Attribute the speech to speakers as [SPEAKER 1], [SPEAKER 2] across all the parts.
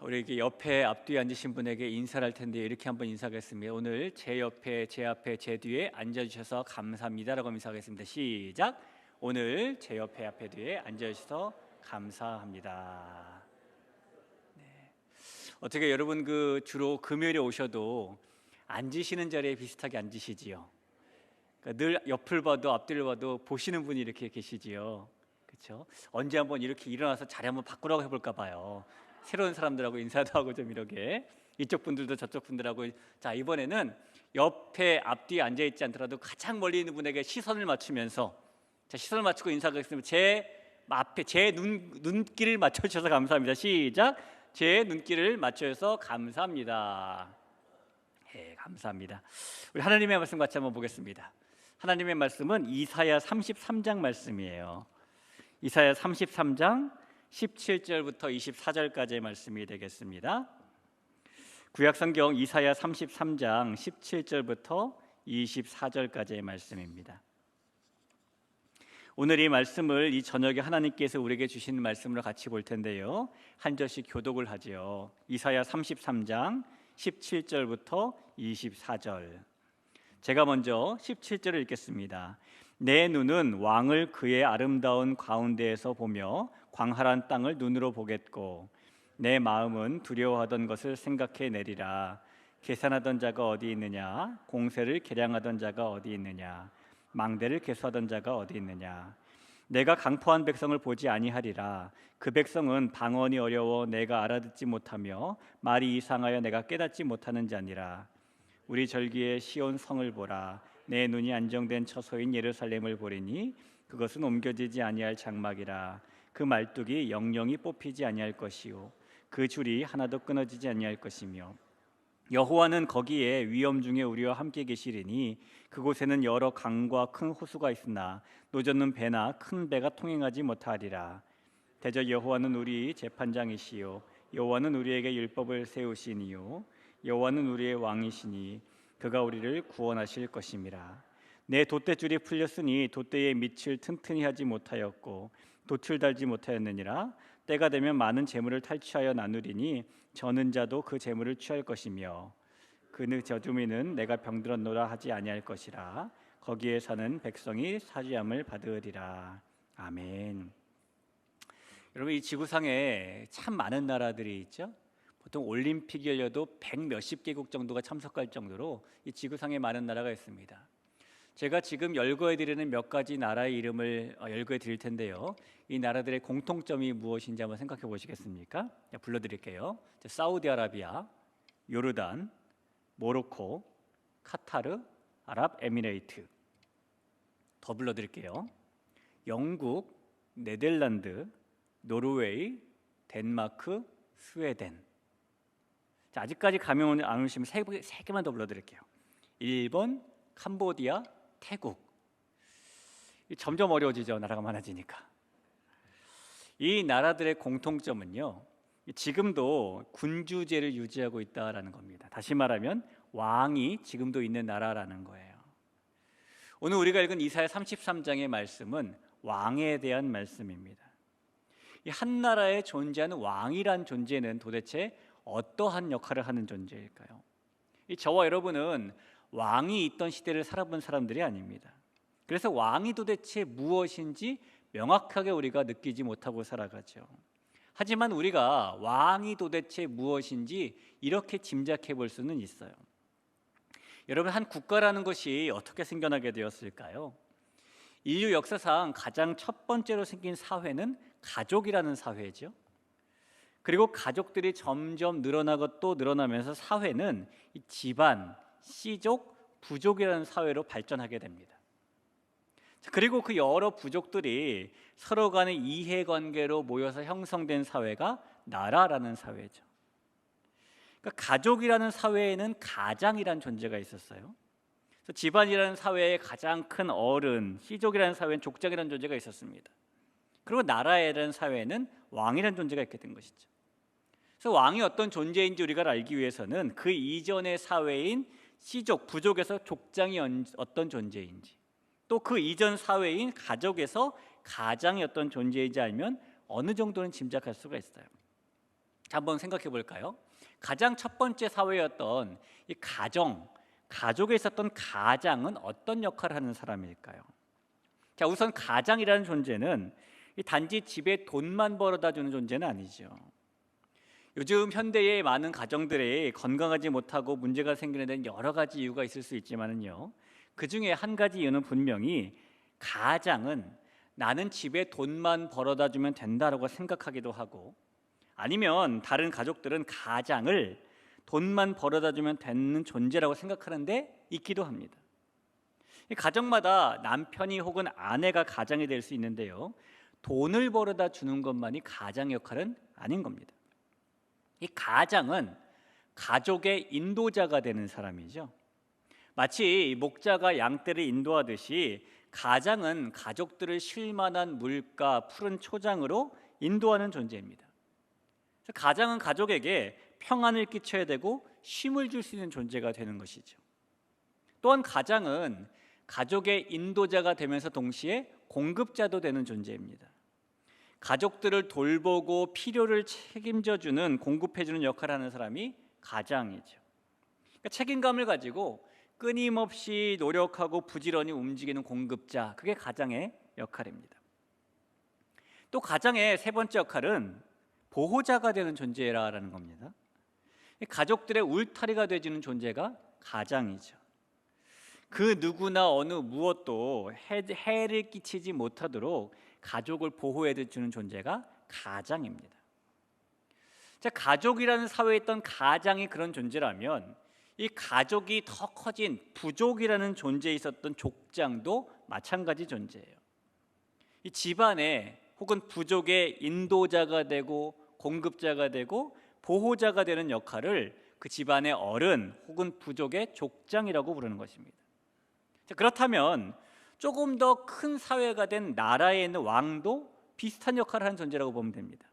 [SPEAKER 1] 우리 이렇게 옆에 앞뒤에 앉으신 분에게 인사를 할 텐데 이렇게 한번 인사하겠습니다. 오늘 제 옆에, 제 앞에, 제 뒤에 앉아주셔서 감사합니다라고 인사하겠습니다. 시작. 오늘 제 옆에, 앞에, 뒤에 앉아주셔서 감사합니다. 네. 어떻게 여러분 주로 금요일에 오셔도 앉으시는 자리에 비슷하게 앉으시지요? 그러니까 늘 옆을 봐도 앞뒤를 봐도 보시는 분이 이렇게 계시지요. 그렇죠? 언제 한번 이렇게 일어나서 자리 한번 바꾸라고 해볼까 봐요. 새로운 사람들하고 인사도 하고 좀 이렇게 이쪽 분들도 저쪽 분들하고. 자, 이번에는 옆에 앞뒤에 앉아 있지 않더라도 가장 멀리 있는 분에게 시선을 맞추면서, 자, 시선을 맞추고 인사하겠습니다. 제 앞에 제 눈길을 맞춰주셔서 감사합니다. 시작. 제 눈길을 맞춰주셔서 감사합니다. 예, 감사합니다. 우리 하나님의 말씀 같이 한번 보겠습니다. 하나님의 말씀은 이사야 33장 말씀이에요. 이사야 33장 17절부터 24절까지의 말씀이 되겠습니다. 구약성경 이사야 33장 17절부터 24절까지의 말씀입니다. 오늘 이 말씀을 이 저녁에 하나님께서 우리에게 주신 말씀으로 같이 볼 텐데요, 한 절씩 교독을 하지요. 이사야 33장 17절부터 24절. 제가 먼저 17절을 읽겠습니다. 내 눈은 왕을 그의 아름다운 가운데에서 보며 광활한 땅을 눈으로 보겠고, 내 마음은 두려워하던 것을 생각해 내리라. 계산하던 자가 어디 있느냐? 공세를 계량하던 자가 어디 있느냐? 망대를 계수하던 자가 어디 있느냐? 내가 강포한 백성을 보지 아니하리라. 그 백성은 방언이 어려워 내가 알아듣지 못하며 말이 이상하여 내가 깨닫지 못하는 자니라. 우리 절기의 시온 성을 보라. 내 눈이 안정된 처소인 예루살렘을 보리니 그것은 옮겨지지 아니할 장막이라. 그 말뚝이 영영이 뽑히지 아니할 것이요 그 줄이 하나도 끊어지지 아니할 것이며, 여호와는 거기에 위엄 중에 우리와 함께 계시리니 그곳에는 여러 강과 큰 호수가 있으나 노젓는 배나 큰 배가 통행하지 못하리라. 대저 여호와는 우리 재판장이시요 여호와는 우리에게 율법을 세우시니요 여호와는 우리의 왕이시니 그가 우리를 구원하실 것임이라. 내 돛대줄이 풀렸으니 돛대의 밑을 튼튼히 하지 못하였고 돛을 달지 못하였느니라. 때가 되면 많은 재물을 탈취하여 나누리니 저는 자도 그 재물을 취할 것이며 그 저주민은 내가 병들었노라 하지 아니할 것이라. 거기에 사는 백성이 사죄함을 받으리라. 아멘. 여러분, 이 지구상에 참 많은 나라들이 있죠. 보통 올림픽이 열려도 100몇십 개국 정도가 참석할 정도로 이 지구상에 많은 나라가 있습니다. 제가 지금 열거해 드리는 몇 가지 나라의 이름을 열거해 드릴 텐데요, 이 나라들의 공통점이 무엇인지 한번 생각해 보시겠습니까? 불러드릴게요. 사우디아라비아, 요르단, 모로코, 카타르, 아랍에미레이트. 더 불러드릴게요. 영국, 네덜란드, 노르웨이, 덴마크, 스웨덴. 자, 아직까지 감이 안 오시면 세 개만 더 불러드릴게요. 일본, 캄보디아, 태국. 점점 어려워지죠, 나라가 많아지니까. 이 나라들의 공통점은요, 지금도 군주제를 유지하고 있다라는 겁니다. 다시 말하면 왕이 지금도 있는 나라라는 거예요. 오늘 우리가 읽은 이사야 33장의 말씀은 왕에 대한 말씀입니다. 이 한 나라에 존재하는 왕이란 존재는 도대체 어떠한 역할을 하는 존재일까요? 저와 여러분은 왕이 있던 시대를 살아본 사람들이 아닙니다. 그래서 왕이 도대체 무엇인지 명확하게 우리가 느끼지 못하고 살아가죠. 하지만 우리가 왕이 도대체 무엇인지 이렇게 짐작해 볼 수는 있어요. 여러분, 한 국가라는 것이 어떻게 생겨나게 되었을까요? 인류 역사상 가장 첫 번째로 생긴 사회는 가족이라는 사회죠. 그리고 가족들이 점점 늘어나고 또 늘어나면서 사회는 이 집안, 씨족, 부족이라는 사회로 발전하게 됩니다. 그리고 그 여러 부족들이 서로 간의 이해관계로 모여서 형성된 사회가 나라라는 사회죠. 그러니까 가족이라는 사회에는 가장이라는 존재가 있었어요. 그래서 집안이라는 사회의 가장 큰 어른, 씨족이라는 사회는 족장이라는 존재가 있었습니다. 그리고 나라라는 사회에는 왕이라는 존재가 있게 된 것이죠. 그래서 왕이 어떤 존재인지 우리가 알기 위해서는 그 이전의 사회인 씨족, 부족에서 족장이 어떤 존재인지, 또 그 이전 사회인 가족에서 가장이 어떤 존재인지 알면 어느 정도는 짐작할 수가 있어요. 자, 한번 생각해 볼까요? 가장 첫 번째 사회였던 이 가족에 있었던 가장은 어떤 역할을 하는 사람일까요? 자, 우선 가장이라는 존재는 이 단지 집에 돈만 벌어다 주는 존재는 아니죠. 요즘 현대의 많은 가정들이 건강하지 못하고 문제가 생기는 데는 여러 가지 이유가 있을 수 있지만은요, 그 중에 한 가지 이유는 분명히 가장은 나는 집에 돈만 벌어다 주면 된다라고 생각하기도 하고, 아니면 다른 가족들은 가장을 돈만 벌어다 주면 되는 존재라고 생각하는데 있기도 합니다. 이 가정마다 남편이 혹은 아내가 가장이 될 수 있는데요, 돈을 벌어다 주는 것만이 가장 역할은 아닌 겁니다. 이 가장은 가족의 인도자가 되는 사람이죠. 마치 목자가 양떼를 인도하듯이 가장은 가족들을 쉴만한 물가, 푸른 초장으로 인도하는 존재입니다. 그래서 가장은 가족에게 평안을 끼쳐야 되고 쉼을 줄 수 있는 존재가 되는 것이죠. 또한 가장은 가족의 인도자가 되면서 동시에 공급자도 되는 존재입니다. 가족들을 돌보고 필요를 책임져주는, 공급해주는 역할을 하는 사람이 가장이죠. 그러니까 책임감을 가지고 끊임없이 노력하고 부지런히 움직이는 공급자, 그게 가장의 역할입니다. 또 가장의 세 번째 역할은 보호자가 되는 존재라는 겁니다. 가족들의 울타리가 되어주는 존재가 가장이죠. 그 누구나 어느 무엇도 해를 끼치지 못하도록 가족을 보호해 주는 존재가 가장입니다. 자, 가족이라는 사회에 있던 가장이 그런 존재라면 이 가족이 더 커진 부족이라는 존재에 있었던 족장도 마찬가지 존재예요. 이 집안에 혹은 부족의 인도자가 되고 공급자가 되고 보호자가 되는 역할을 그 집안의 어른 혹은 부족의 족장이라고 부르는 것입니다. 자, 그렇다면 조금 더 큰 사회가 된 나라에 있는 왕도 비슷한 역할을 하는 존재라고 보면 됩니다.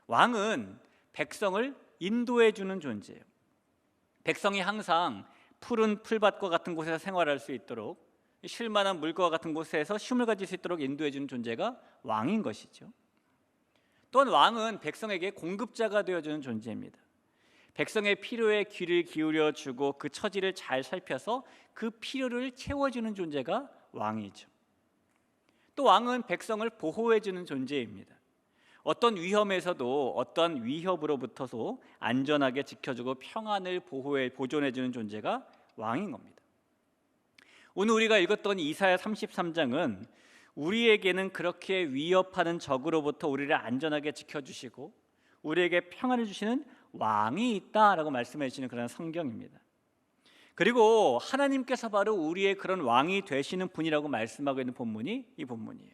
[SPEAKER 1] 왕은 백성을 인도해 주는 존재예요. 백성이 항상 푸른 풀밭과 같은 곳에서 생활할 수 있도록, 쉴만한 물과 같은 곳에서 쉼을 가질 수 있도록 인도해 주는 존재가 왕인 것이죠. 또한 왕은 백성에게 공급자가 되어주는 존재입니다. 백성의 필요에 귀를 기울여 주고 그 처지를 잘 살펴서 그 필요를 채워주는 존재가 왕이죠. 또 왕은 백성을 보호해 주는 존재입니다. 어떤 위험에서도 어떤 위협으로부터도 안전하게 지켜주고 평안을 보존해 주는 존재가 왕인 겁니다. 오늘 우리가 읽었던 이사야 33장은 우리에게는 그렇게 위협하는 적으로부터 우리를 안전하게 지켜주시고 우리에게 평안을 주시는 왕이 있다라고 말씀해 주시는 그런 성경입니다. 그리고 하나님께서 바로 우리의 그런 왕이 되시는 분이라고 말씀하고 있는 본문이 이 본문이에요.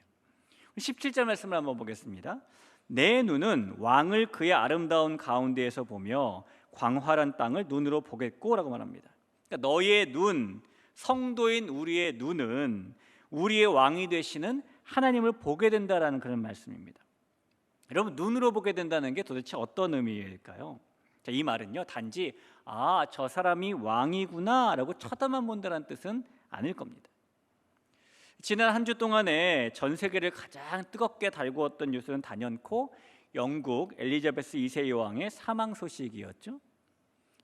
[SPEAKER 1] 17절 말씀을 한번 보겠습니다. 내 눈은 왕을 그의 아름다운 가운데에서 보며 광활한 땅을 눈으로 보겠고 라고 말합니다. 그러니까 너의 눈, 성도인 우리의 눈은 우리의 왕이 되시는 하나님을 보게 된다라는 그런 말씀입니다. 여러분, 눈으로 보게 된다는 게 도대체 어떤 의미일까요? 자, 이 말은요, 단지 저 사람이 왕이구나 라고 쳐다만 본다는 뜻은 아닐 겁니다. 지난 한 주 동안에 전 세계를 가장 뜨겁게 달구었던 뉴스는 단연코 영국 엘리자베스 2세 여왕의 사망 소식이었죠.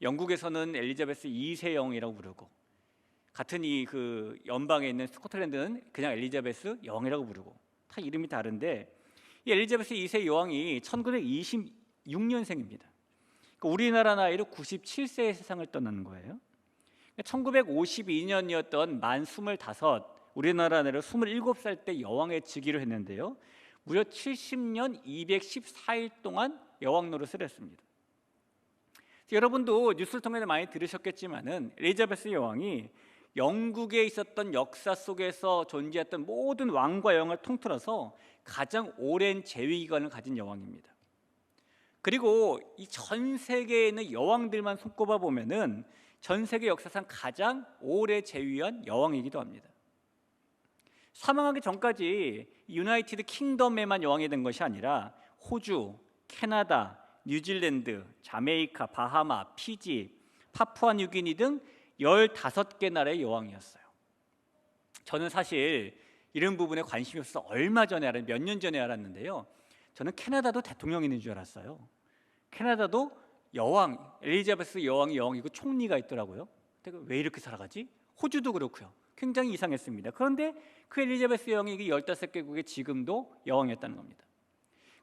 [SPEAKER 1] 영국에서는 엘리자베스 2세 여왕이라고 부르고, 같은 그 연방에 있는 스코틀랜드는 그냥 엘리자베스 여왕이라고 부르고, 다 이름이 다른데 이 엘리자베스 2세 여왕이 1926년생입니다. 그러니까 우리나라 나이로 97세에 세상을 떠나는 거예요. 1952년이었던 만 25, 우리나라 나이로 27살 때 여왕의 즉위를 했는데요, 무려 70년 214일 동안 여왕 노릇을 했습니다. 여러분도 뉴스를 통해 많이 들으셨겠지만은 엘리자베스 여왕이 영국에 있었던 역사 속에서 존재했던 모든 왕과 여왕을 통틀어서 가장 오랜 재위 기간을 가진 여왕입니다. 그리고 이 전 세계에 있는 여왕들만 손꼽아 보면은 전 세계 역사상 가장 오래 재위한 여왕이기도 합니다. 사망하기 전까지 유나이티드 킹덤에만 여왕이 된 것이 아니라 호주, 캐나다, 뉴질랜드, 자메이카, 바하마, 피지, 파푸아뉴기니 등 15개 나라의 여왕이었어요. 저는 사실 이런 부분에 관심이 없어서 얼마 전에 몇 년 전에 알았는데요, 저는 캐나다도 대통령이 있는 줄 알았어요. 캐나다도 여왕, 엘리자베스 여왕이 여왕이고 총리가 있더라고요. 근데 왜 이렇게 살아가지? 호주도 그렇고요. 굉장히 이상했습니다. 그런데 그 엘리자베스 여왕이 15개국의 지금도 여왕이었다는 겁니다.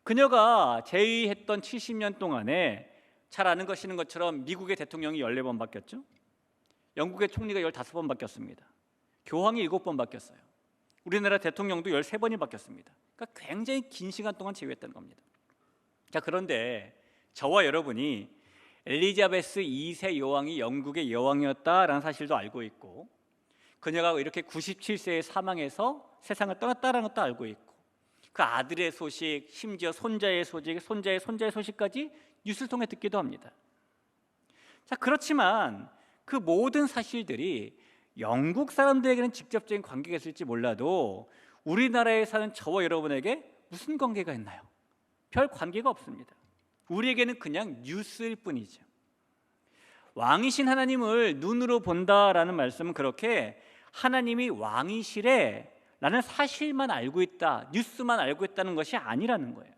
[SPEAKER 1] 그녀가 재위했던 70년 동안에 잘 아시는 것처럼 미국의 대통령이 14번 바뀌었죠. 영국의 총리가 15번 바뀌었습니다. 교황이 7번 바뀌었어요. 우리나라 대통령도 13번이 바뀌었습니다. 그러니까 굉장히 긴 시간 동안 재위했다는 겁니다. 자, 그런데 저와 여러분이 엘리자베스 2세 여왕이 영국의 여왕이었다라는 사실도 알고 있고, 그녀가 이렇게 97세에 사망해서 세상을 떠났다는 것도 알고 있고, 그 아들의 소식, 심지어 손자의 소식, 손자의 소식까지 뉴스를 통해 듣기도 합니다. 자, 그렇지만 그 모든 사실들이 영국 사람들에게는 직접적인 관계가 있을지 몰라도 우리나라에 사는 저와 여러분에게 무슨 관계가 있나요? 별 관계가 없습니다. 우리에게는 그냥 뉴스일 뿐이죠. 왕이신 하나님을 눈으로 본다라는 말씀은 그렇게 하나님이 왕이시래 라는 사실만 알고 있다, 뉴스만 알고 있다는 것이 아니라는 거예요.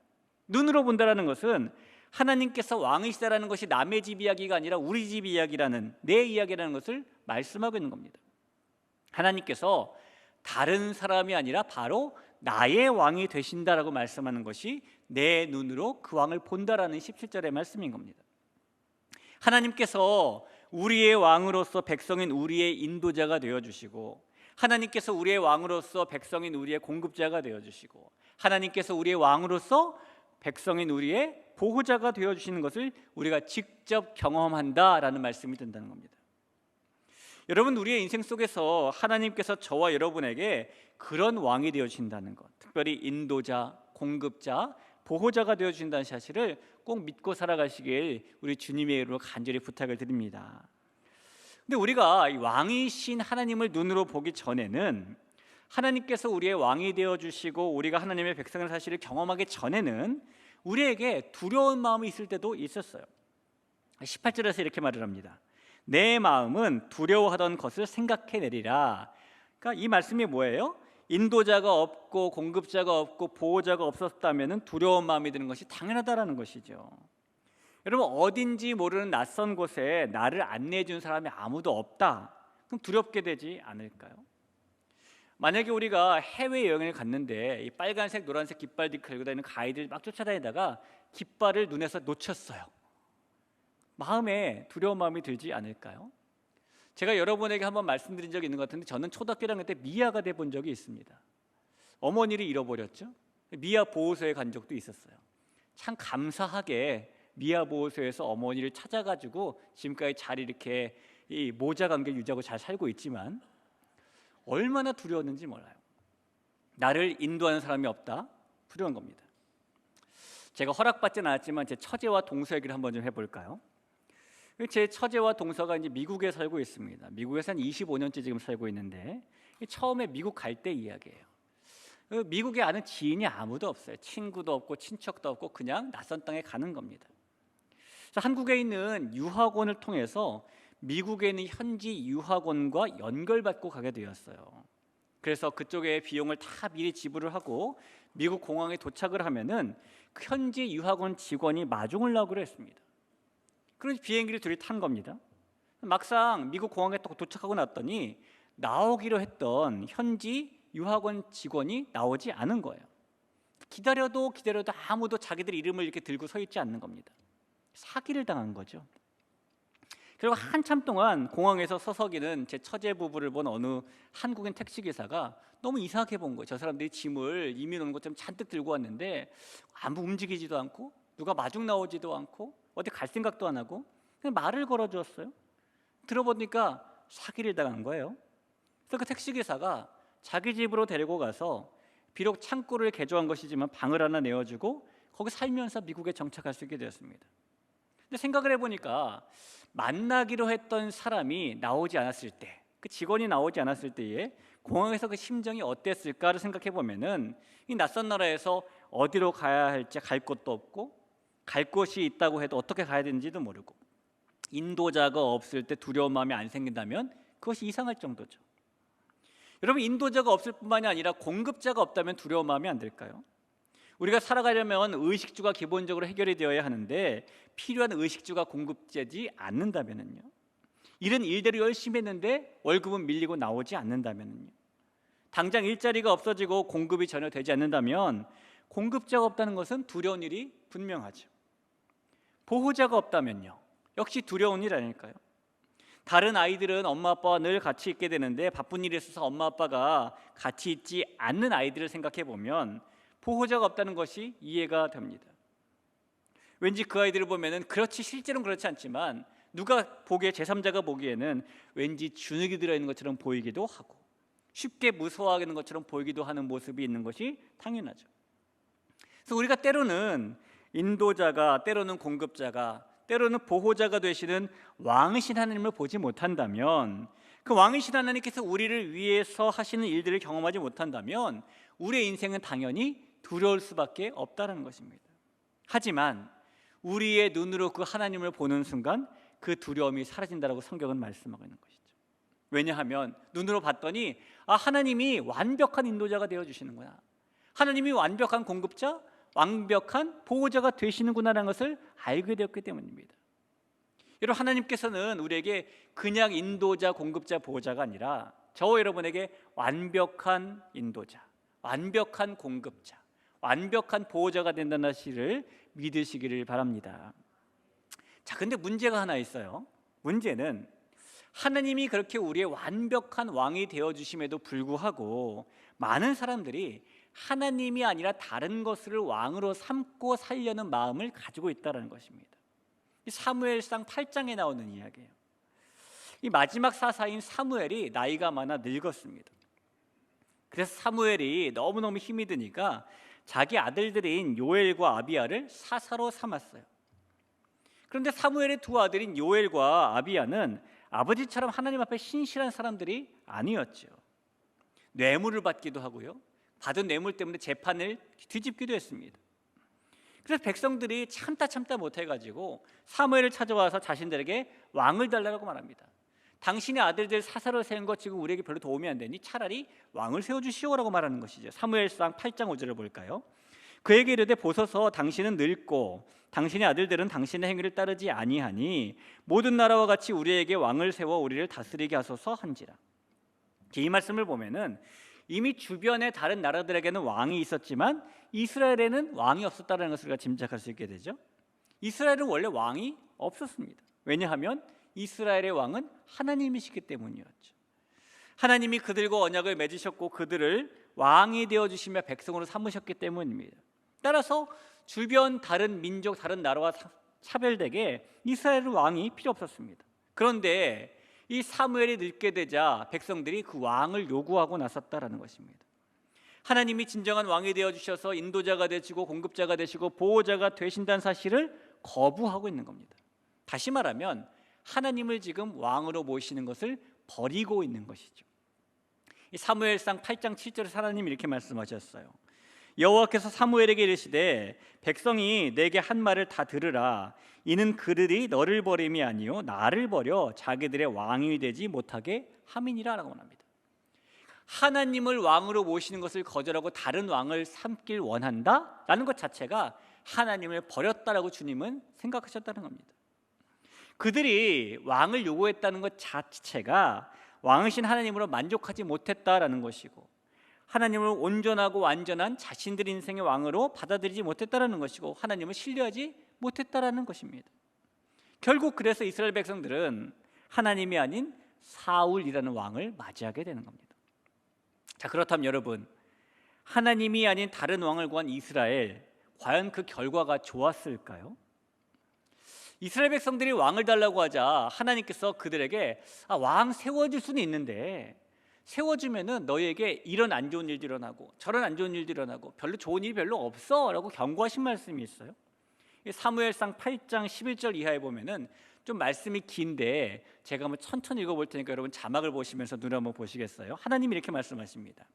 [SPEAKER 1] 눈으로 본다라는 것은 하나님께서 왕이시다라는 것이 남의 집 이야기가 아니라 우리 집 이야기라는, 내 이야기라는 것을 말씀하고 있는 겁니다. 하나님께서 다른 사람이 아니라 바로 나의 왕이 되신다라고 말씀하는 것이 내 눈으로 그 왕을 본다라는 17절의 말씀인 겁니다. 하나님께서 우리의 왕으로서 백성인 우리의 인도자가 되어주시고, 하나님께서 우리의 왕으로서 백성인 우리의 공급자가 되어주시고, 하나님께서 우리의 왕으로서 백성인 우리의 보호자가 되어주시는 것을 우리가 직접 경험한다라는 말씀이 된다는 겁니다. 여러분, 우리의 인생 속에서 하나님께서 저와 여러분에게 그런 왕이 되어주신다는 것, 특별히 인도자, 공급자, 보호자가 되어주신다는 사실을 꼭 믿고 살아가시길 우리 주님의 이름으로 간절히 부탁을 드립니다. 근데 우리가 왕이신 하나님을 눈으로 보기 전에는, 하나님께서 우리의 왕이 되어주시고 우리가 하나님의 백성의 사실을 경험하기 전에는 우리에게 두려운 마음이 있을 때도 있었어요. 18절에서 이렇게 말을 합니다. 내 마음은 두려워하던 것을 생각해내리라. 그러니까 이 말씀이 뭐예요? 인도자가 없고 공급자가 없고 보호자가 없었다면 두려운 마음이 드는 것이 당연하다라는 것이죠. 여러분, 어딘지 모르는 낯선 곳에 나를 안내해 준 사람이 아무도 없다, 그럼 두렵게 되지 않을까요? 만약에 우리가 해외여행을 갔는데 이 빨간색 노란색 깃발 들고 다니는 가이드를 막 쫓아다니다가 깃발을 눈에서 놓쳤어요. 마음에 두려운 마음이 들지 않을까요? 제가 여러분에게 한번 말씀드린 적이 있는 것 같은데, 저는 초등학교 1학년 때 미아가 돼 본 적이 있습니다. 어머니를 잃어버렸죠. 미아 보호소에 간 적도 있었어요. 참 감사하게 미아 보호소에서 어머니를 찾아가지고 지금까지 잘 이렇게 이 모자 관계를 유지하고 잘 살고 있지만, 얼마나 두려웠는지 몰라요. 나를 인도하는 사람이 없다, 두려운 겁니다. 제가 허락받지는 않았지만 제 처제와 동서 얘기를 한번 좀 해볼까요? 제 처제와 동서가 이제 미국에 살고 있습니다. 미국에서 한 25년째 지금 살고 있는데, 처음에 미국 갈 때 이야기예요. 미국에 아는 지인이 아무도 없어요. 친구도 없고 친척도 없고 그냥 낯선 땅에 가는 겁니다. 그래서 한국에 있는 유학원을 통해서 미국에 있는 현지 유학원과 연결받고 가게 되었어요. 그래서 그쪽에 비용을 다 미리 지불을 하고 미국 공항에 도착을 하면은 그 현지 유학원 직원이 마중을 나오기로 했습니다. 그래서 비행기를 둘이 탄 겁니다. 막상 미국 공항에 도착하고 났더니 나오기로 했던 현지 유학원 직원이 나오지 않은 거예요. 기다려도 아무도 자기들 이름을 이렇게 들고 서 있지 않는 겁니다. 사기를 당한 거죠. 그리고 한참 동안 공항에서 서서기는 제 처제 부부를 본 어느 한국인 택시기사가 너무 이상하게 본 거예요. 저 사람들이 짐을 이민 오는 것처럼 잔뜩 들고 왔는데 아무 움직이지도 않고 누가 마중 나오지도 않고 어디 갈 생각도 안 하고 그냥 말을 걸어주었어요. 들어보니까 사기를 당한 거예요. 그래서 그 택시기사가 자기 집으로 데리고 가서 비록 창고를 개조한 것이지만 방을 하나 내어주고 거기 살면서 미국에 정착할 수 있게 되었습니다. 근데 생각을 해보니까 만나기로 했던 사람이 나오지 않았을 때, 그 직원이 나오지 않았을 때에 공항에서 그 심정이 어땠을까를 생각해 보면은 이 낯선 나라에서 어디로 가야 할지 갈 곳도 없고 갈 곳이 있다고 해도 어떻게 가야 되는지도 모르고 인도자가 없을 때 두려운 마음이 안 생긴다면 그것이 이상할 정도죠. 여러분, 인도자가 없을 뿐만이 아니라 공급자가 없다면 두려운 마음이 안 들까요? 우리가 살아가려면 의식주가 기본적으로 해결이 되어야 하는데 필요한 의식주가 공급되지 않는다면요, 일은 일대로 열심히 했는데 월급은 밀리고 나오지 않는다면요, 당장 일자리가 없어지고 공급이 전혀 되지 않는다면 공급자가 없다는 것은 두려운 일이 분명하죠. 보호자가 없다면요, 역시 두려운 일 아닐까요? 다른 아이들은 엄마 아빠와 늘 같이 있게 되는데 바쁜 일이 있어서 엄마 아빠가 같이 있지 않는 아이들을 생각해 보면 보호자가 없다는 것이 이해가 됩니다. 왠지 그 아이들을 보면은 그렇지 실제로는 그렇지 않지만 누가 보기에 제3자가 보기에는 왠지 주눅이 들어있는 것처럼 보이기도 하고 쉽게 무서워하는 것처럼 보이기도 하는 모습이 있는 것이 당연하죠. 그래서 우리가 때로는 인도자가, 때로는 공급자가, 때로는 보호자가 되시는 왕이신 하나님을 보지 못한다면, 그 왕이신 하나님께서 우리를 위해서 하시는 일들을 경험하지 못한다면 우리의 인생은 당연히 두려울 수밖에 없다는 것입니다. 하지만 우리의 눈으로 그 하나님을 보는 순간 그 두려움이 사라진다라고 성경은 말씀하고 있는 것이죠. 왜냐하면 눈으로 봤더니 하나님이 완벽한 인도자가 되어주시는구나, 하나님이 완벽한 공급자, 완벽한 보호자가 되시는구나라는 것을 알게 되었기 때문입니다. 여러분, 하나님께서는 우리에게 그냥 인도자, 공급자, 보호자가 아니라 저와 여러분에게 완벽한 인도자, 완벽한 공급자, 완벽한 보호자가 된다는 사실을 믿으시기를 바랍니다. 자, 근데 문제가 하나 있어요. 문제는 하나님이 그렇게 우리의 완벽한 왕이 되어주심에도 불구하고 많은 사람들이 하나님이 아니라 다른 것을 왕으로 삼고 살려는 마음을 가지고 있다는 것입니다. 이 사무엘상 8장에 나오는 이야기예요. 이 마지막 사사인 사무엘이 나이가 많아 늙었습니다. 그래서 사무엘이 너무너무 힘이 드니까 자기 아들들인 요엘과 아비야를 사사로 삼았어요. 그런데 사무엘의 두 아들인 요엘과 아비야는 아버지처럼 하나님 앞에 신실한 사람들이 아니었죠. 뇌물을 받기도 하고요, 받은 뇌물 때문에 재판을 뒤집기도 했습니다. 그래서 백성들이 참다 못해가지고 사무엘을 찾아와서 자신들에게 왕을 달라고 말합니다. 당신의 아들들 사사로 세운 것 지금 우리에게 별로 도움이 안 되니 차라리 왕을 세워주시오라고 말하는 것이죠. 사무엘상 8장 5절을 볼까요? 그에게 이르되 보소서, 당신은 늙고 당신의 아들들은 당신의 행위를 따르지 아니하니 모든 나라와 같이 우리에게 왕을 세워 우리를 다스리게 하소서 한지라. 이 말씀을 보면은 이미 주변의 다른 나라들에게는 왕이 있었지만 이스라엘에는 왕이 없었다는 것을 우리가 짐작할 수 있게 되죠. 이스라엘은 원래 왕이 없었습니다. 왜냐하면 이스라엘의 왕은 하나님이시기 때문이었죠. 하나님이 그들과 언약을 맺으셨고 그들을 왕이 되어주시며 백성으로 삼으셨기 때문입니다. 따라서 주변 다른 민족, 다른 나라와 차별되게 이스라엘은 왕이 필요 없었습니다. 그런데 이 사무엘이 늙게 되자 백성들이 그 왕을 요구하고 나섰다라는 것입니다. 하나님이 진정한 왕이 되어주셔서 인도자가 되시고 공급자가 되시고 보호자가 되신다는 사실을 거부하고 있는 겁니다. 다시 말하면 하나님을 지금 왕으로 모시는 것을 버리고 있는 것이죠. 이 사무엘상 8장 7절에 하나님이 이렇게 말씀하셨어요. 여호와께서 사무엘에게 이르시되 백성이 내게 한 말을 다 들으라. 이는 그들이 너를 버림이 아니요 나를 버려 자기들의 왕이 되지 못하게 함이니라라고 합니다. 하나님을 왕으로 모시는 것을 거절하고 다른 왕을 삼길 원한다라는 것 자체가 하나님을 버렸다라고 주님은 생각하셨다는 겁니다. 그들이 왕을 요구했다는 것 자체가 왕이신 하나님으로 만족하지 못했다라는 것이고 하나님을 온전하고 완전한 자신들 인생의 왕으로 받아들이지 못했다라는 것이고 하나님을 신뢰하지 못했다라는 것입니다. 결국 그래서 이스라엘 백성들은 하나님이 아닌 사울이라는 왕을 맞이하게 되는 겁니다. 자, 그렇다면 여러분, 하나님이 아닌 다른 왕을 구한 이스라엘, 과연 그 결과가 좋았을까요? 이스라엘 백성들이 왕을 달라고 하자 하나님께서 그들에게 왕 세워줄 수는 있는데 세워주면은 너희에게 이런 안 좋은 일도 일어나고 저런 안 좋은 일도 일어나고 별로 좋은 일이 별로 없어 라고 경고하신 말씀이 있어요. 사무엘상 8장 11절 이하에 보면은 좀 말씀이 긴데 제가 한번 천천히 읽어볼 테니까 여러분 자막을 보시면서 눈을 한번 보시겠어요? 하나님이 이렇게 말씀하십니다.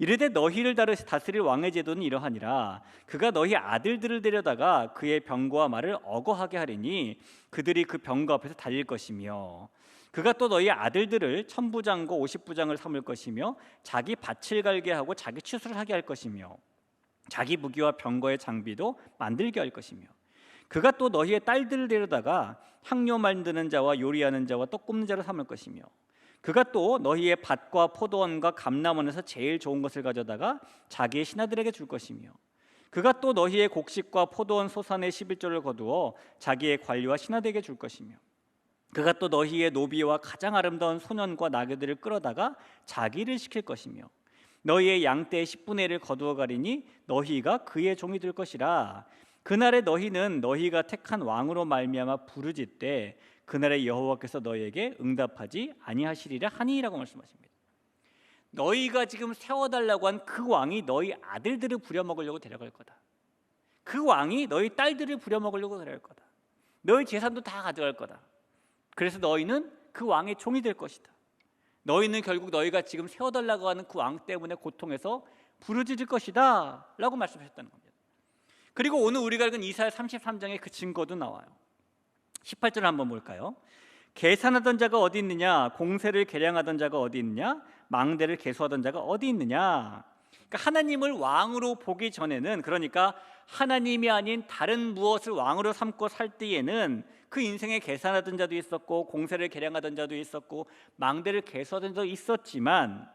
[SPEAKER 1] 이르되 너희를 다스릴 왕의 제도는 이러하니라. 그가 너희 아들들을 데려다가 그의 병거와 말을 어거하게 하리니 그들이 그 병거 앞에서 달릴 것이며 그가 또 너희 아들들을 1000부장과 50부장을 삼을 것이며 자기 밭을 갈게 하고 자기 추수를 하게 할 것이며 자기 무기와 병거의 장비도 만들게 할 것이며 그가 또 너희의 딸들을 데려다가 향료 만드는 자와 요리하는 자와 떡 굽는 자로 삼을 것이며 그가 또 너희의 밭과 포도원과 감람원에서 제일 좋은 것을 가져다가 자기의 신하들에게 줄 것이며 그가 또 너희의 곡식과 포도원 소산의 11조를 거두어 자기의 관리와 신하들에게 줄 것이며 그가 또 너희의 노비와 가장 아름다운 소년과 나귀들을 끌어다가 자기를 시킬 것이며 너희의 양떼의 10분의 1을 거두어 가리니 너희가 그의 종이 될 것이라. 그날에 너희는 너희가 택한 왕으로 말미암아 부르짖되 그날에 여호와께서 너희에게 응답하지 아니하시리라 하니라고 말씀하십니다. 너희가 지금 세워달라고 한 그 왕이 너희 아들들을 부려먹으려고 데려갈 거다. 그 왕이 너희 딸들을 부려먹으려고 데려갈 거다. 너희 재산도 다 가져갈 거다. 그래서 너희는 그 왕의 종이 될 것이다. 너희는 결국 너희가 지금 세워달라고 하는 그 왕 때문에 고통해서 부르짖을 것이다 라고 말씀하셨다는 겁니다. 그리고 오늘 우리가 읽은 이사야 33장의 그 증거도 나와요. 18절을 한번 볼까요? 계산하던 자가 어디 있느냐? 공세를 계량하던 자가 어디 있느냐? 망대를 계수하던 자가 어디 있느냐? 그러니까 하나님을 왕으로 보기 전에는, 그러니까 하나님이 아닌 다른 무엇을 왕으로 삼고 살 때에는 그 인생에 계산하던 자도 있었고 공세를 계량하던 자도 있었고 망대를 계수하던 자도 있었지만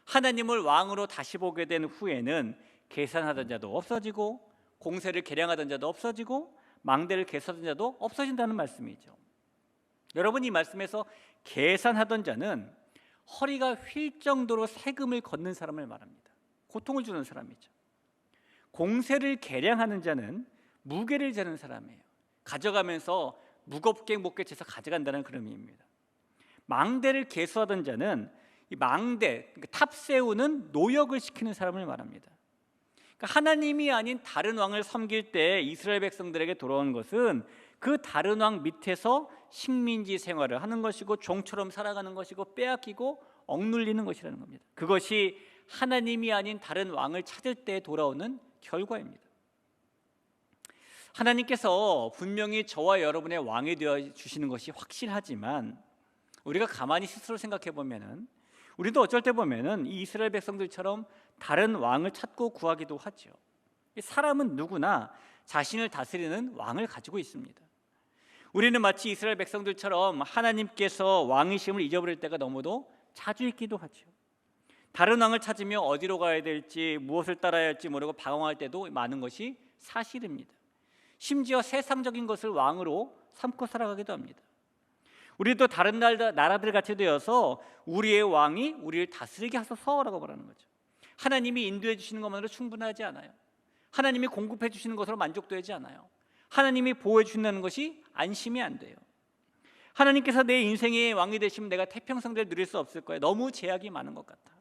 [SPEAKER 1] 하나님을 왕으로 다시 보게 된 후에는 계산하던 자도 없어지고 공세를 계량하던 자도 없어지고 망대를 계수하던 자도 없어진다는 말씀이죠. 여러분, 이 말씀에서 계산하던 자는 허리가 휠 정도로 세금을 걷는 사람을 말합니다. 고통을 주는 사람이죠. 공세를 계량하는 자는 무게를 재는 사람이에요. 가져가면서 무겁게 재서 가져간다는 그런 의미입니다. 망대를 계수하던 자는 이 망대, 그러니까 탑 세우는 노역을 시키는 사람을 말합니다. 그러니까 하나님이 아닌 다른 왕을 섬길 때 이스라엘 백성들에게 돌아온 것은 그 다른 왕 밑에서 식민지 생활을 하는 것이고 종처럼 살아가는 것이고 빼앗기고 억눌리는 것이라는 겁니다. 그것이 하나님이 아닌 다른 왕을 찾을 때 돌아오는 결과입니다. 하나님께서 분명히 저와 여러분의 왕이 되어 주시는 것이 확실하지만 우리가 가만히 스스로 생각해 보면은 우리도 어쩔 때 보면은 이 이스라엘 백성들처럼 다른 왕을 찾고 구하기도 하죠. 사람은 누구나 자신을 다스리는 왕을 가지고 있습니다. 우리는 마치 이스라엘 백성들처럼 하나님께서 왕이심을 잊어버릴 때가 너무도 자주 있기도 하죠. 다른 왕을 찾으며 어디로 가야 될지 무엇을 따라야 할지 모르고 방황할 때도 많은 것이 사실입니다. 심지어 세상적인 것을 왕으로 삼고 살아가기도 합니다. 우리도 다른 나라들 같이 되어서 우리의 왕이 우리를 다스리게 하소서라고 말하는 거죠. 하나님이 인도해 주시는 것만으로 충분하지 않아요. 하나님이 공급해 주시는 것으로 만족되지 않아요. 하나님이 보호해 주신다는 것이 안심이 안 돼요. 하나님께서 내 인생의 왕이 되시면 내가 태평성대를 누릴 수 없을 거예요. 너무 제약이 많은 것 같아.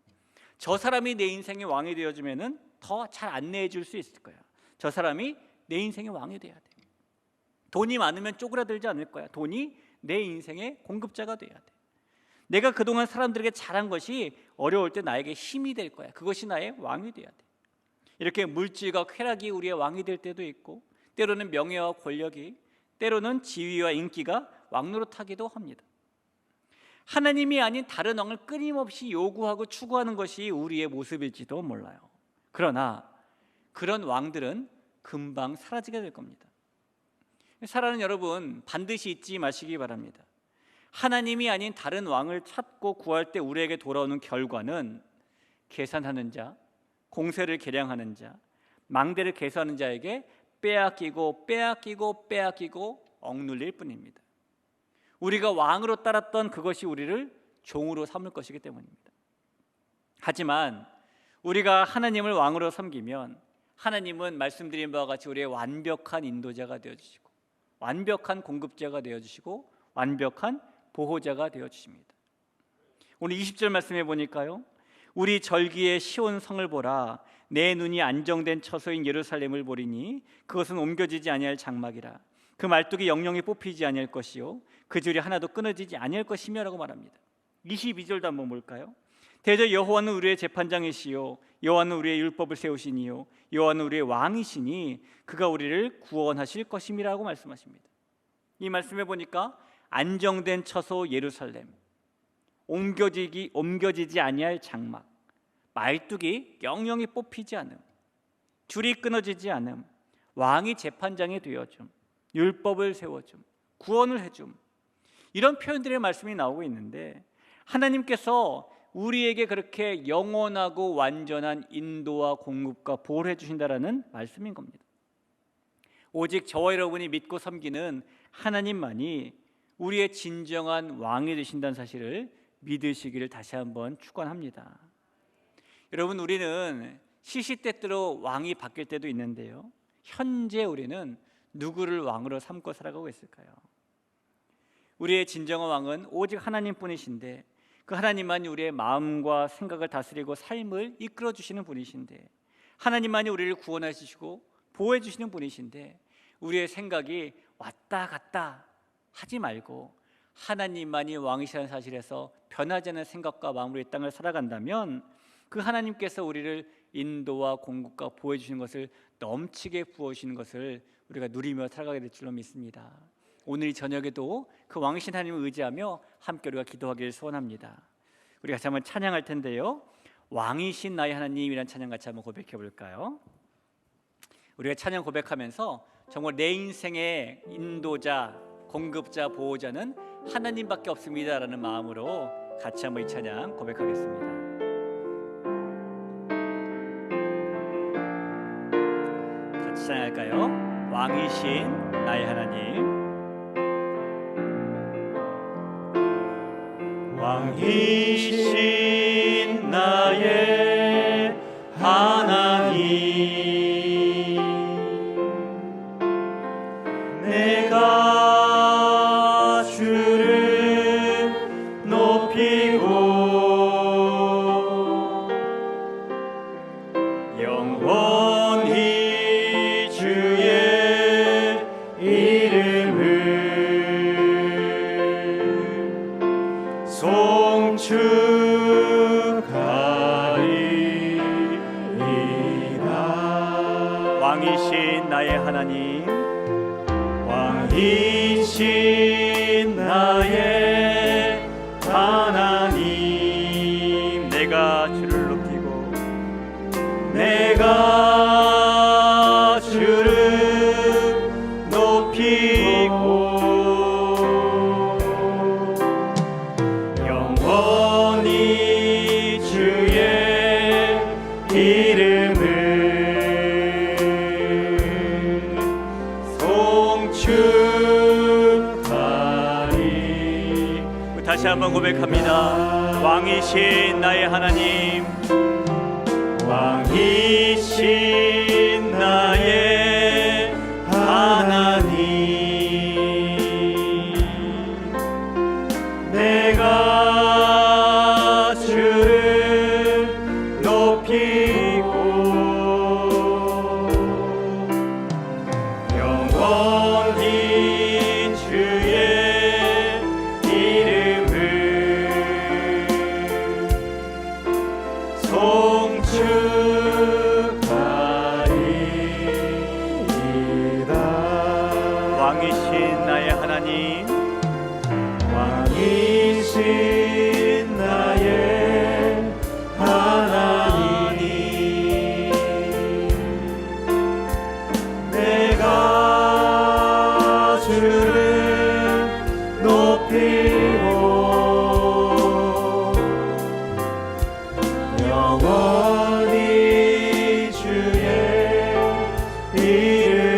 [SPEAKER 1] 저 사람이 내 인생의 왕이 되어주면 더 잘 안내해 줄 수 있을 거야. 저 사람이 내 인생의 왕이 돼야 돼. 돈이 많으면 쪼그라들지 않을 거야. 돈이 내 인생의 공급자가 돼야 돼. 내가 그동안 사람들에게 잘한 것이 어려울 때 나에게 힘이 될 거야. 그것이 나의 왕이 돼야 돼. 이렇게 물질과 쾌락이 우리의 왕이 될 때도 있고 때로는 명예와 권력이, 때로는 지위와 인기가 왕노릇하기도 합니다. 하나님이 아닌 다른 왕을 끊임없이 요구하고 추구하는 것이 우리의 모습일지도 몰라요. 그러나 그런 왕들은 금방 사라지게 될 겁니다. 사랑하는 여러분, 반드시 잊지 마시기 바랍니다. 하나님이 아닌 다른 왕을 찾고 구할 때 우리에게 돌아오는 결과는 계산하는 자, 공세를 계량하는 자, 망대를 계수하는 자에게 빼앗기고 억눌릴 뿐입니다. 우리가 왕으로 따랐던 그것이 우리를 종으로 삼을 것이기 때문입니다. 하지만 우리가 하나님을 왕으로 섬기면 하나님은 말씀드린 바와 같이 우리의 완벽한 인도자가 되어주시고 완벽한 공급자가 되어주시고 완벽한 보호자가 되어주십니다. 오늘 20절 말씀해 보니까요, 우리 절기의 시온 성을 보라. 내 눈이 안정된 처소인 예루살렘을 보리니 그것은 옮겨지지 아니할 장막이라. 그 말뚝이 영영이 뽑히지 아니할 것이요 그 줄이 하나도 끊어지지 아니할 것이며 라고 말합니다. 22절도 한번 볼까요? 대저 여호와는 우리의 재판장이시요 여호와는 우리의 율법을 세우시니요 여호와는 우리의 왕이시니 그가 우리를 구원하실 것임이라고 말씀하십니다. 이 말씀해 보니까 안정된 처소 예루살렘, 옮겨지지 아니할 장막, 말뚝이 영영이 뽑히지 않음, 줄이 끊어지지 않음, 왕이 재판장이 되어줌, 율법을 세워줌, 구원을 해줌, 이런 표현들의 말씀이 나오고 있는데, 하나님께서 우리에게 그렇게 영원하고 완전한 인도와 공급과 보호를 해주신다라는 말씀인 겁니다. 오직 저와 여러분이 믿고 섬기는 하나님만이 우리의 진정한 왕이 되신다는 사실을 믿으시기를 다시 한번 축원합니다. 여러분, 우리는 시시때때로 왕이 바뀔 때도 있는데요, 현재 우리는 누구를 왕으로 삼고 살아가고 있을까요? 우리의 진정한 왕은 오직 하나님뿐이신데, 그 하나님만이 우리의 마음과 생각을 다스리고 삶을 이끌어 주시는 분이신데, 하나님만이 우리를 구원해 주시고 보호해 주시는 분이신데, 우리의 생각이 왔다 갔다 하지 말고 하나님만이 왕이시라는 사실에서 변하지 않는 생각과 마음으로 이 땅을 살아간다면, 그 하나님께서 우리를 인도와 공급과 보호해 주시는 것을 넘치게 부어주시는 것을 우리가 누리며 살아가게 될 줄로 믿습니다. 오늘 이 저녁에도 그 왕이신 하나님을 의지하며 함께 우리가 기도하기를 소원합니다. 우리 같이 한번 찬양할 텐데요, 왕이신 나의 하나님이라는 찬양 같이 한번 고백해 볼까요? 우리가 찬양 고백하면서 정말 내 인생의 인도자, 공급자, 보호자는 하나님밖에 없습니다라는 마음으로 같이 한번 이 찬양 고백하겠습니다. 같이 찬양할까요? 왕이신 나의 하나님. 왕이신 나의 하나님, 내가 주를 높이고 영원히 주의 이름을 송축하리이다. 왕이신 나의 하나님, 왕이신 나의 하나님, 내가 주를 높이고 내가 주를 높이고 영원히 주의 이름을 송축하리. 다시 한번 고백합니다. 왕이신 나의 하나님, 왕이신 나의 하나님, 내가 주를 높이고 영원히 주의 이름을 송축하리이다. 왕이신 나의 하나님, 왕이신 나의 하나님, 내가 주를 높이고 영원히 주의 이름을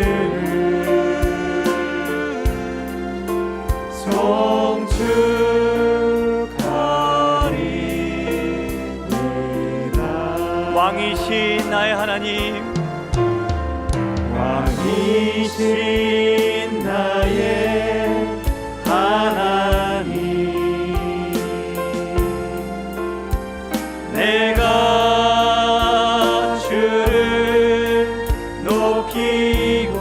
[SPEAKER 1] 송축하리이다. 왕이신 나의 하나님, 왕이신 나의 하나님, 내가 주를 높이고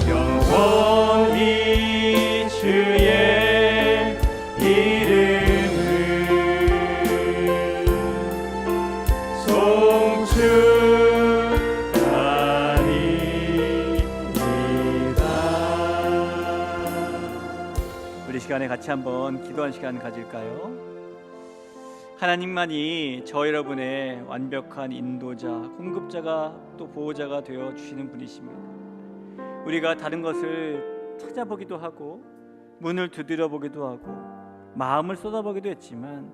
[SPEAKER 1] 영원히 주의 이름을 송축하리이다. 우리 시간에 같이 한번 기도하는 시간 가질까요? 하나님만이 저 여러분의 완벽한 인도자, 공급자가 또 보호자가 되어 주시는 분이십니다. 우리가 다른 것을 찾아보기도 하고 문을 두드려 보기도 하고 마음을 쏟아보기도 했지만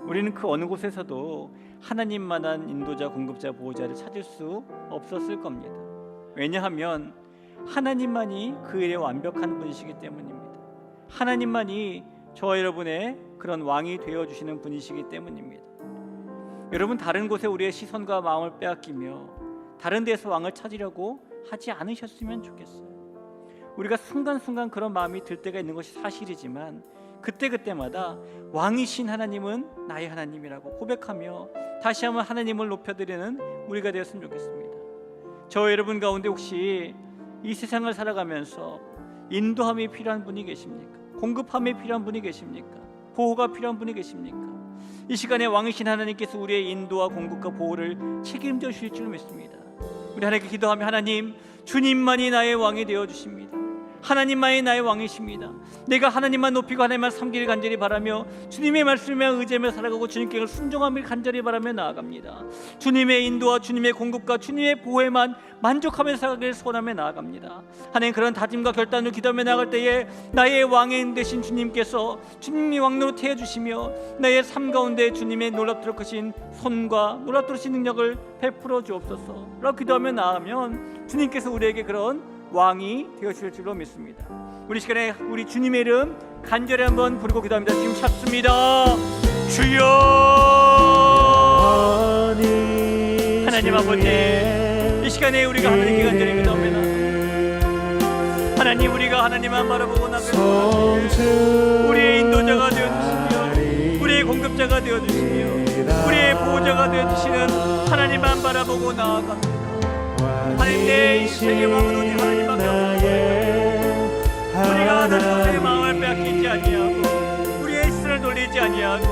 [SPEAKER 1] 우리는 그 어느 곳에서도 하나님만한 인도자, 공급자, 보호자를 찾을 수 없었을 겁니다. 왜냐하면 하나님만이 그 일에 완벽한 분이시기 때문입니다. 하나님만이 저와 여러분의 그런 왕이 되어주시는 분이시기 때문입니다. 여러분, 다른 곳에 우리의 시선과 마음을 빼앗기며 다른 데서 왕을 찾으려고 하지 않으셨으면 좋겠어요. 우리가 순간순간 그런 마음이 들 때가 있는 것이 사실이지만 그때그때마다 왕이신 하나님은 나의 하나님이라고 고백하며 다시 한번 하나님을 높여드리는 우리가 되었으면 좋겠습니다. 저 여러분 가운데 혹시 이 세상을 살아가면서 인도함이 필요한 분이 계십니까? 공급함이 필요한 분이 계십니까? 보호가 필요한 분이 계십니까? 이 시간에 왕이신 하나님께서 우리의 인도와 공급과 보호를 책임져 주실 줄 믿습니다. 우리 하나님께 기도하며, 하나님, 주님만이 나의 왕이 되어 주십니다. 하나님만이 나의 왕이십니다. 내가 하나님만 높이고 하나님만 섬기를 간절히 바라며 주님의 말씀에 의지하며 살아가고 주님께 순종함을 간절히 바라며 나아갑니다. 주님의 인도와 주님의 공급과 주님의 보호에만 만족하며 살아가길 소원하며 나아갑니다. 하나님, 그런 다짐과 결단으로 기도하며 나아갈 때에 나의 왕인 되신 주님께서 주님이 왕으로 태워주시며 나의 삶 가운데 주님의 놀랍도록 크신 손과 놀랍도록 크신 능력을 베풀어 주옵소서 라고 기도하며 나아가면 주님께서 우리에게 그런 왕이 되어주실 줄로 믿습니다. 우리 시간에 우리 주님의 이름 간절히 한번 부르고 기도합니다. 지금 찾습니다. 주여. 하나님 아버지, 이 시간에 우리가 하나님께 간절히 기도합니다. 하나님, 우리가 하나님만 바라보고 나가서 우리의 인도자가 되어주시며 우리의 공급자가 되어주시며 우리의 보호자가 되어주시는 하나님만 바라보고 나아갑니다. 하나님, 내 인생의 왕은 오직 하나님밖에 없습니다. 우리가 하나님의 마음을 빼앗기지 아니하고 우리의 시선을 돌리지 아니하고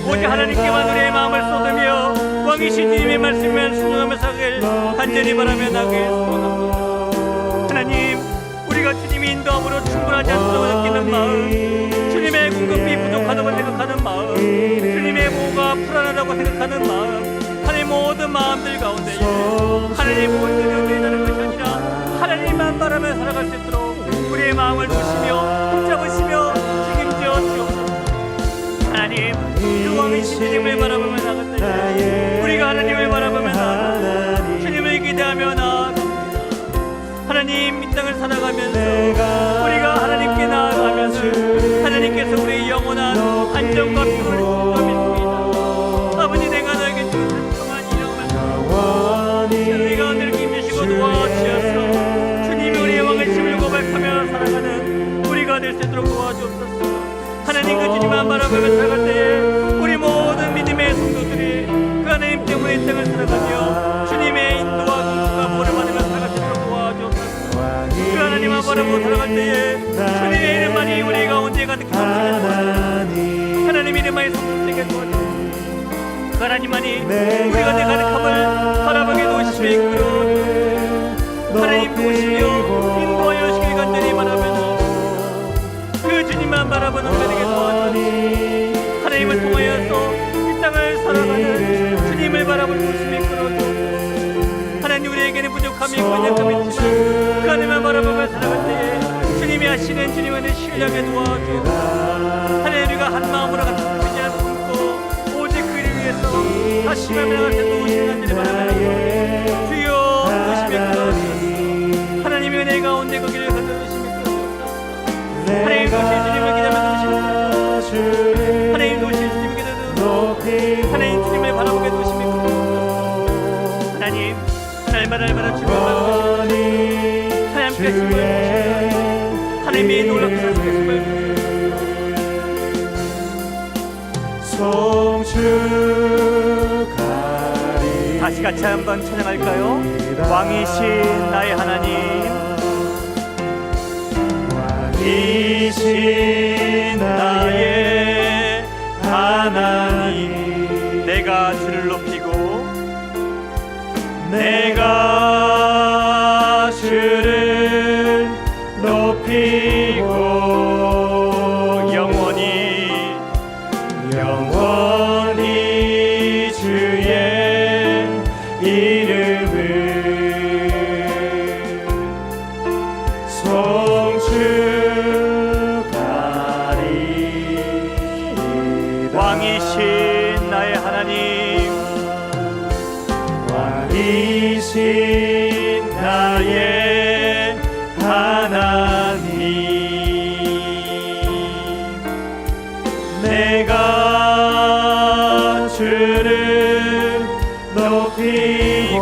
[SPEAKER 1] 오직 하나님께만 우리의 마음을 쏟으며 왕이신 주님의 말씀을 순종하며 살길 간절히 바라며 나길 소원합니다. 하나님, 우리가 주님의 인도함으로 충분하지 않다고 느끼는 마음, 주님의 공급이 부족하다고 생각하는 마음, 주님의 보호가 불안하다고 생각하는 마음, 하나님 모든 마음들 가운데 하나님 모든 연대라는 것이 아니라 하나님만 바라며 살아갈 수 있도록 우리의 마음을 보시며 붙잡으시며 책임져 주옵소서. 하나님, 그 왕이신 주님을 바라보며 나갈 때 우리가 하나님을 바라보며 나아가 주님을 기대하며 나아갑니다. 하나님, 이 땅을 살아가면서 우리가 하나님께 나아가면서 하나님께서 우리의 영원한 안정과 평안을 주시며 믿습니다. 아버지, 내가 너에게 주는 산성한 이름을 우리가 늘 힘주시고 도와주셔서 주님이 우리의 왕이심을 고백하며 살아가는 우리가 될 수 있도록 도와주옵소서. 하나님, 그 주님만 바라보며 살아갈 때에 우리 모든 믿음의 성도들이 그 하나님 때문에 이 땅을 살아가며 주님의 인도와 공급과 보호를 받으며 살아갈 수 있도록 도와주옵소서. 그 하나님만 바라보고 살아갈 때에 주님의 이름만이 우리 가운데 가득히 넘치게 하나님 이름만이 성공되게 도와주옵소서. 그 하나님만이 우리가 내 가득함을 바라보게 도우시며 이끌어 하나님 도우시며 인도하여 주시길 간절히 바라며 그 주님만 바라보는 우리가 되게 도와주옵소서. 하나님을 통하여서 이 땅을 살아가는 주님을 바라볼 도우시며 이끌어 주옵소서. 하나님, 우리에게는 부족함이 있고 연약함이 있지만 그 하나님만 바라보며 살아갈 때에 주님이 하시는 주님의 은혜 신뢰하게 도와주옵소서. 하나님, 우리가 한 마음으로 같이 되지 않고 다시 말미암아 도우시는 간절히 바라며 주여 도우시며 끌어주옵소서. 하나님의 은혜 가운데 그 길을 건너주시며 끌어주옵소서. 하나님 도우실 주님을 기다려 도우시옵소서. 하나님 도우실 주님을 기다려 도우시옵소서. 하나님 주님을 바라보게 도우시며 끌어주옵소서. 하나님, 날마다 주님을 바라보시옵소서. 하나님께 주님을 보시며 하나님이 놀랍게 하시겠음을 다시 같이 한번 찬양할까요? 왕이신 나의 하나님, 왕이신 나의 하나님, 내가 주를 높이고 내가 주를 높이고 영원히 되신 나의 하나님, 내가 주를 높이고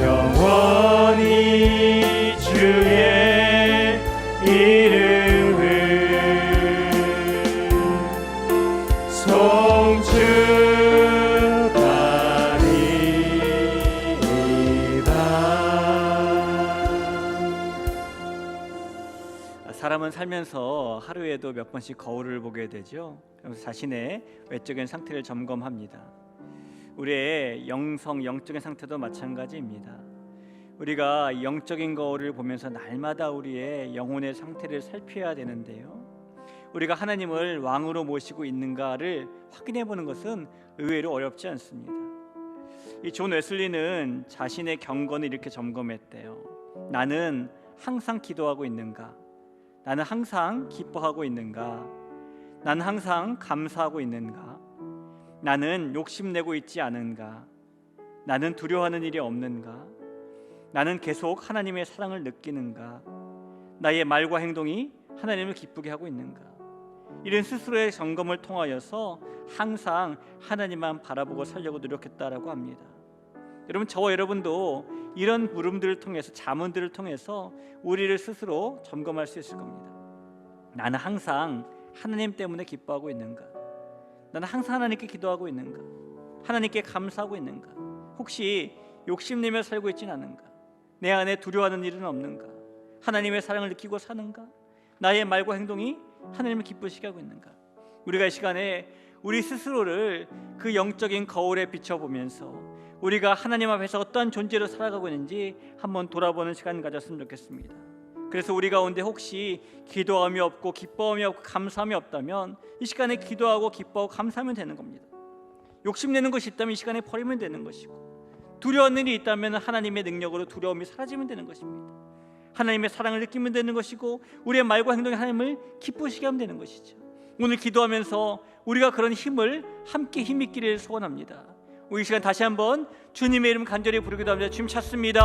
[SPEAKER 1] 영원히 주의 이름을 사람은 살면서 하루에도 몇 번씩 거울을 보게 되죠. 그래서 자신의 외적인 상태를 점검합니다. 우리의 영적인 상태도 마찬가지입니다. 우리가 영적인 거울을 보면서 날마다 우리의 영혼의 상태를 살펴야 되는데요, 우리가 하나님을 왕으로 모시고 있는가를 확인해 보는 것은 의외로 어렵지 않습니다. 이 존 웨슬리는 자신의 경건을 이렇게 점검했대요. 나는 항상 기도하고 있는가? 나는 항상 기뻐하고 있는가? 나는 항상 감사하고 있는가? 나는 욕심내고 있지 않은가? 나는 두려워하는 일이 없는가? 나는 계속 하나님의 사랑을 느끼는가? 나의 말과 행동이 하나님을 기쁘게 하고 있는가? 이런 스스로의 점검을 통하여서 항상 하나님만 바라보고 살려고 노력했다라고 합니다. 여러분, 저와 여러분도 이런 물음들을 통해서, 자문들을 통해서 우리를 스스로 점검할 수 있을 겁니다. 나는 항상 하나님 때문에 기뻐하고 있는가? 나는 항상 하나님께 기도하고 있는가? 하나님께 감사하고 있는가? 혹시 욕심내며 살고 있지는 않은가? 내 안에 두려워하는 일은 없는가? 하나님의 사랑을 느끼고 사는가? 나의 말과 행동이 하나님을 기쁘시게 하고 있는가? 우리가 이 시간에 우리 스스로를 그 영적인 거울에 비춰보면서 우리가 하나님 앞에서 어떠한 존재로 살아가고 있는지 한번 돌아보는 시간 가졌으면 좋겠습니다. 그래서 우리 가운데 혹시 기도함이 없고 기뻐함이 없고 감사함이 없다면 이 시간에 기도하고 기뻐하고 감사하면 되는 겁니다. 욕심내는 것이 있다면 이 시간에 버리면 되는 것이고, 두려워하는 일이 있다면 하나님의 능력으로 두려움이 사라지면 되는 것입니다. 하나님의 사랑을 느끼면 되는 것이고, 우리의 말과 행동이 하나님을 기쁘시게 하면 되는 것이죠. 오늘 기도하면서 우리가 그런 힘을 함께 힘있기를 소원합니다. 우리 이 시간 다시 한번 주님의 이름 간절히 부르기도 합니다. 주님 찾습니다.